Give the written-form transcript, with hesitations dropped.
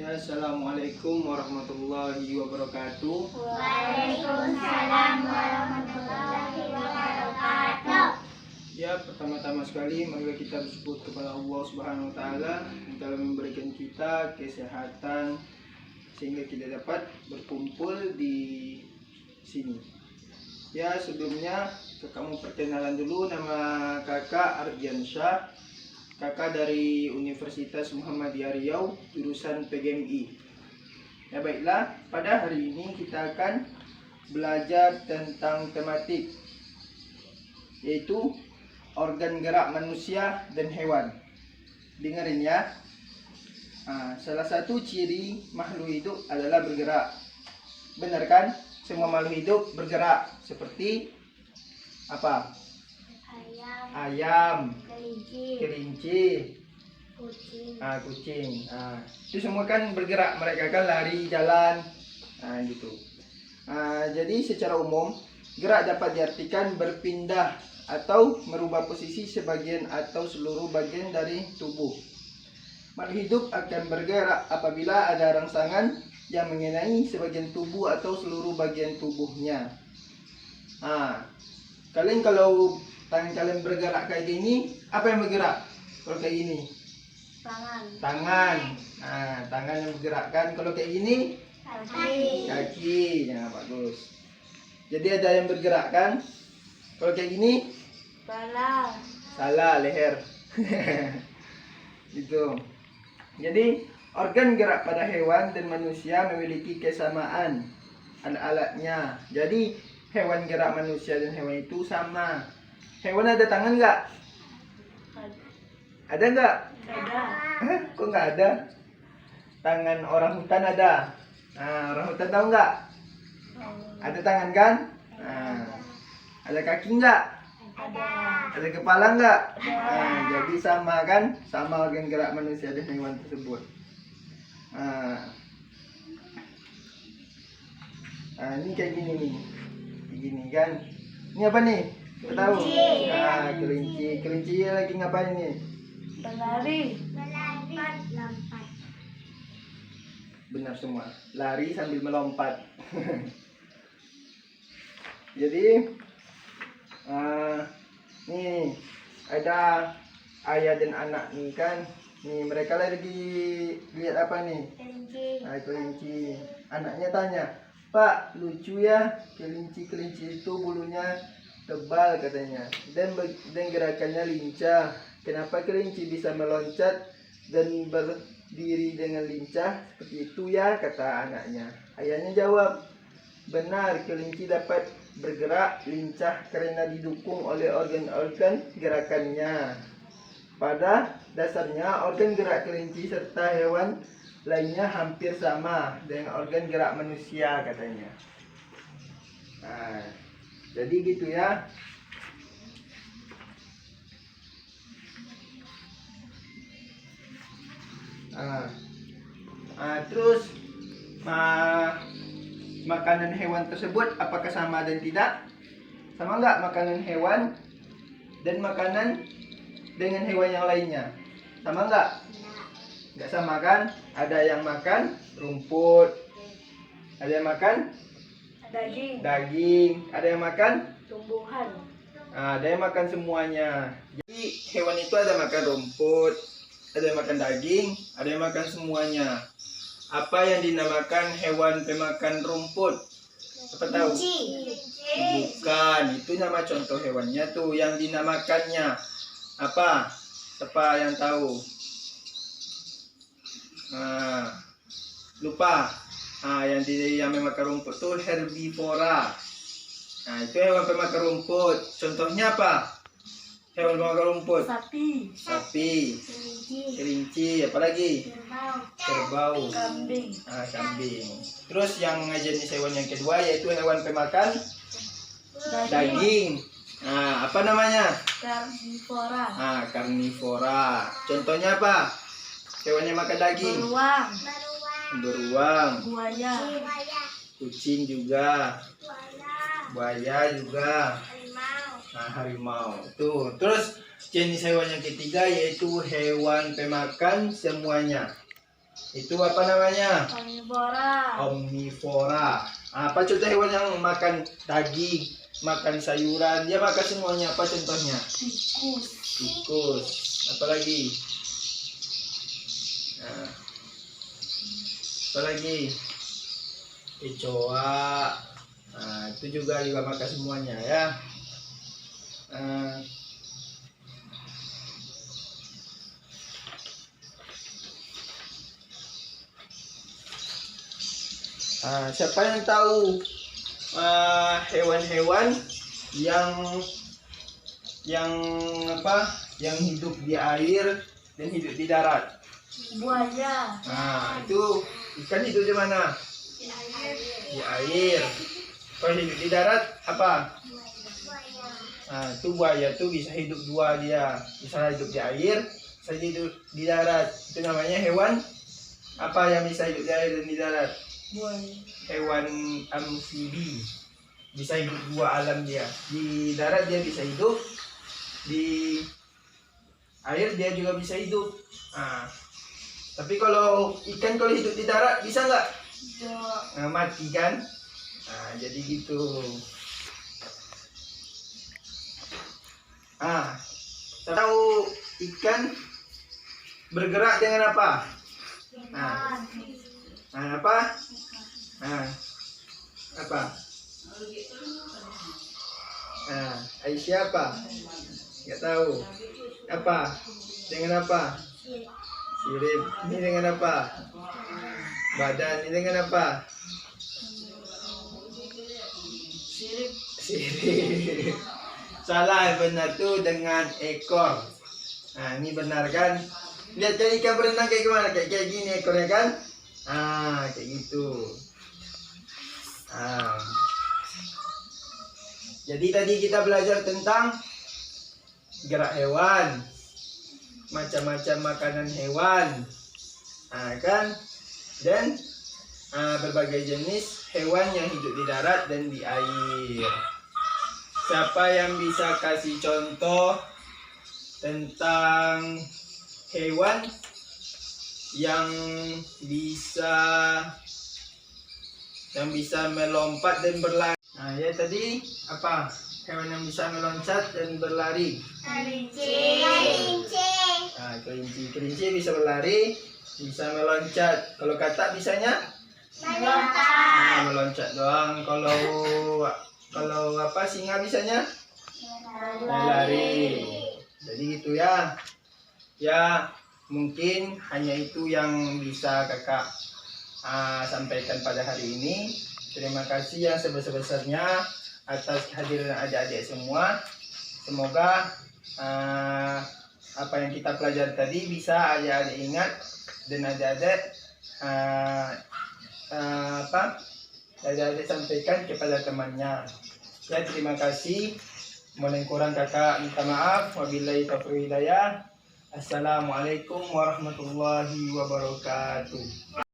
Ya, assalamualaikum warahmatullahi wabarakatuh. Waalaikumsalam warahmatullahi wabarakatuh. Ya, pertama-tama sekali marilah kita bersyukur kepada Allah Subhanahu wa taala yang telah memberikan kita kesehatan sehingga kita dapat berkumpul di sini. Ya, sebelumnya kamu perkenalan dulu, nama kakak Ardiansyah. Kakak dari Universitas Muhammadiyah Riau, jurusan PGMI. Ya baiklah, pada hari ini kita akan belajar tentang tematik, yaitu organ gerak manusia dan hewan. Dengerin ya. Salah satu ciri makhluk hidup adalah bergerak. Benar kan? Semua makhluk hidup bergerak. Seperti apa? Ayam, kelinci, kucing. Itu semua kan bergerak, mereka kan lari, jalan, gitu. Jadi secara umum gerak dapat diartikan berpindah atau merubah posisi sebagian atau seluruh bagian dari tubuh. Makhluk hidup akan bergerak apabila ada rangsangan yang mengenai sebagian tubuh atau seluruh bagian tubuhnya. Kalian kalau tangan kalian bergerak kayak gini, apa yang bergerak? Kalau kayak gini, tangan. Tangan yang bergerakkan. Kalau kayak gini, kaki. Ya, bagus. Jadi ada yang bergerakkan. Kalau kayak gini, salah, leher. Gitu. Jadi organ gerak pada hewan dan manusia memiliki kesamaan alat-alatnya. Jadi hewan gerak manusia dan hewan itu sama. Hewan ada tangan nggak? Ada nggak? Ada. Kok nggak ada? Tangan orang hutan ada. Orang hutan tahu nggak? Ada tangan kan? Ada kaki nggak? Ada. Ada kepala nggak? Jadi sama kan? Sama organ gerak manusia dan hewan tersebut. Ini kayak gini nih. Begini kan? Ini apa nih? Kita tahu. Kelinci. Kelinci lagi ngapain nih? Berlari. Lompat. Benar semua. Lari sambil melompat. Jadi nih ada ayah dan anak nih kan. Nih mereka lagi lihat apa nih? Kelinci. Anaknya tanya, "Pak, lucu ya, kelinci itu bulunya tebal," katanya, dan gerakannya lincah. Kenapa kelinci bisa meloncat dan berdiri dengan lincah seperti itu ya, kata anaknya. Ayahnya jawab, "Benar, kelinci dapat bergerak lincah karena didukung oleh organ-organ gerakannya. Pada dasarnya organ gerak kelinci serta hewan lainnya hampir sama dengan organ gerak manusia," katanya. Jadi gitu ya. Terus makanan hewan tersebut apakah sama dan tidak? Sama nggak makanan hewan dan makanan dengan hewan yang lainnya? Sama nggak? Nggak sama kan? Ada yang makan rumput, ada yang makan daging, ada yang makan Tumbuhan. ada yang makan semuanya. Jadi hewan itu ada makan rumput, ada yang makan daging, ada yang makan semuanya. Apa yang dinamakan hewan pemakan rumput? Apa tahu? Bukan, itu nama contoh hewannya tuh. Yang dinamakannya apa? Siapa yang tahu? Lupa. Yang memakan rumput tuh herbivora. Itu hewan pemakan rumput. Contohnya apa? Hewan pemakan rumput. Sapi. Kelinci. Apalagi? Kerbau. Kambing. Terus yang jenis hewan yang kedua yaitu hewan pemakan daging. Apa namanya? Karnivora. Karnivora. Contohnya apa? Hewan yang makan daging. Beruang. Buaya. Kucing juga. Buaya juga. Harimau. Tuh. Terus jenis hewan yang ketiga yaitu hewan pemakan semuanya. Itu apa namanya? Omnivora. Omnivora. Apa contoh hewan yang makan daging, makan sayuran, dia makan semuanya. Apa contohnya? Tikus. Tikus. Apa lagi? Nah, apa lagi? Kecoa. Nah, itu juga makan semuanya ya. Nah, siapa yang tahu hewan-hewan yang apa? Yang hidup di air dan hidup di darat? Buaya. Nah, itu ikan hidup di mana? Di air. Kalau hidup di darat apa? Nah, itu buaya tuh bisa hidup dua dia. Bisa hidup di air, bisa hidup di darat. Itu namanya hewan apa yang bisa hidup di air dan di darat? Buaya. Hewan amfibi. Bisa hidup dua alam dia. Di darat dia bisa hidup, di air dia juga bisa hidup. Nah, tapi kalau ikan kalau hidup di darat bisa nggak? Nah, mati kan? Nah, jadi gitu. Tahu ikan bergerak dengan apa? Apa? Apa? Aisyah apa? Nggak tahu. Apa? Dengan apa? Sirip. Ini dengan apa? Badan. Ini dengan apa? Sirip. Salah, benar tuh dengan ekor. Nah, ini benar kan? Lihat kan ikan berenang kayak gimana? Kayak gini ekornya kan? Kayak gitu. Jadi tadi kita belajar tentang gerak hewan, macam-macam makanan hewan, kan? Dan berbagai jenis hewan yang hidup di darat dan di air. Siapa yang bisa kasih contoh tentang hewan yang bisa melompat dan berlari? Nah, ya tadi apa? Hewan yang bisa meloncat dan berlari. Kelinci. Kelinci bisa berlari, bisa meloncat. Kalau katak bisanya? Meloncat doang. Kalau apa? Singa bisanya? Lari. Jadi gitu ya. Ya, mungkin hanya itu yang bisa kakak sampaikan pada hari ini. Terima kasih yang sebesar-besarnya atas kehadiran adik-adik semua. Semoga apa yang kita pelajari tadi bisa adik-adik ingat dan adik-adik adik-adik sampaikan kepada temannya. Ya, terima kasih. Mohon kurang kakak minta maaf. Wabillahi taufiq hidayah. Assalamualaikum warahmatullahi wabarakatuh.